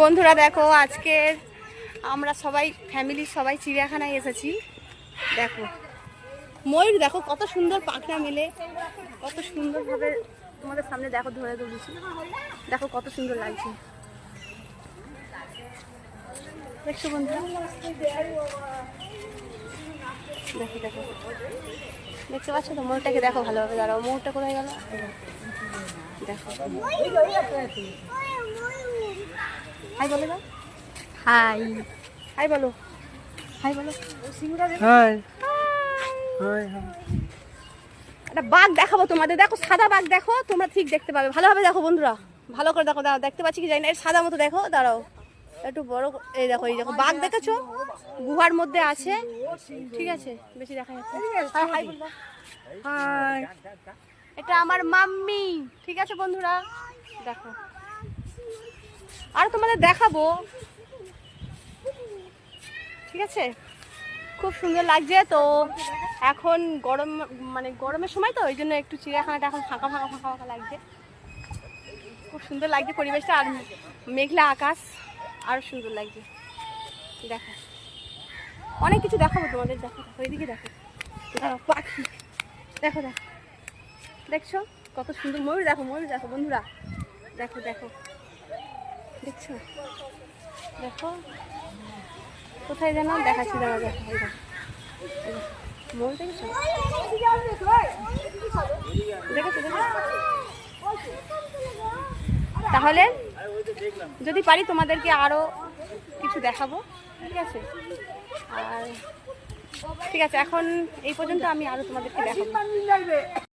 বন্ধুরা দেখো, আজকে আমরা সবাই ফ্যামিলির সবাই চিড়িয়াখানায় এসেছি। দেখো ময়ূর, দেখো কত সুন্দর পাখনা মেলে, কত সুন্দরভাবে তোমাদের সামনে দেখো ধরে ধরেছি। দেখো কত সুন্দর লাগছে, দেখছো বন্ধুরা? দেখো দেখো, দেখতে পাচ্ছ তো ময়ূরটাকে? দেখো ভালোভাবে, দাঁড়াও, ময়ূরটা কোথায় গেল? দেখো, হাই বলে দাও, হাই হাই বলো, হাই বলো, হাই হাই হাই। একটা বাঘ দেখাবো তোমাদের। দেখো সাদা বাঘ, দেখো তোমরা ঠিক দেখতে পাবে, ভালোভাবে দেখো বন্ধুরা, ভালো করে দেখো। দাঁড়াও, দেখতে পাচ্ছি কি জানি না, এর সাদা মতো দেখো, দাঁড়াও একটু বড়। এই দেখো, এই দেখো বাঘ দেখেছো, গুহার মধ্যে আছে, ঠিক আছে, বেশি দেখা যাচ্ছে। হাই বলবো, হাই, এটা আমার মাম্মি, ঠিক আছে বন্ধুরা? দেখো আর তোমাদের দেখাবো, ঠিক আছে? খুব সুন্দর লাগছে তো। এখন গরম, মানে গরমের সময় তো, ওই জন্য একটু চিড়িয়াখানাটা এখন ফাঁকা ফাঁকা ফাঁকা ফাঁকা লাগছে। খুব সুন্দর লাগছে পরিবেশটা, আর মেঘলা আকাশ আরো সুন্দর লাগছে। দেখো অনেক কিছু দেখাবো তোমাদের, দেখো ওইদিকে দেখো, পাখি দেখো, দেখো দেখছো কত সুন্দর ময়ূর, দেখো ময়ূর দেখো বন্ধুরা, দেখো দেখো, দেখছো? দেখো কোথায় যেন দেখাচ্ছি, দাঁড়া, দেখো ময়ূর দেখেছো? দেখেছো দেখো। তাহলে যদি পারি তোমাদেরকে আরো কিছু দেখাবো, ঠিক আছে? আর ঠিক আছে, এখন এই পর্যন্ত আমি আরো তোমাদেরকে দেখাবো।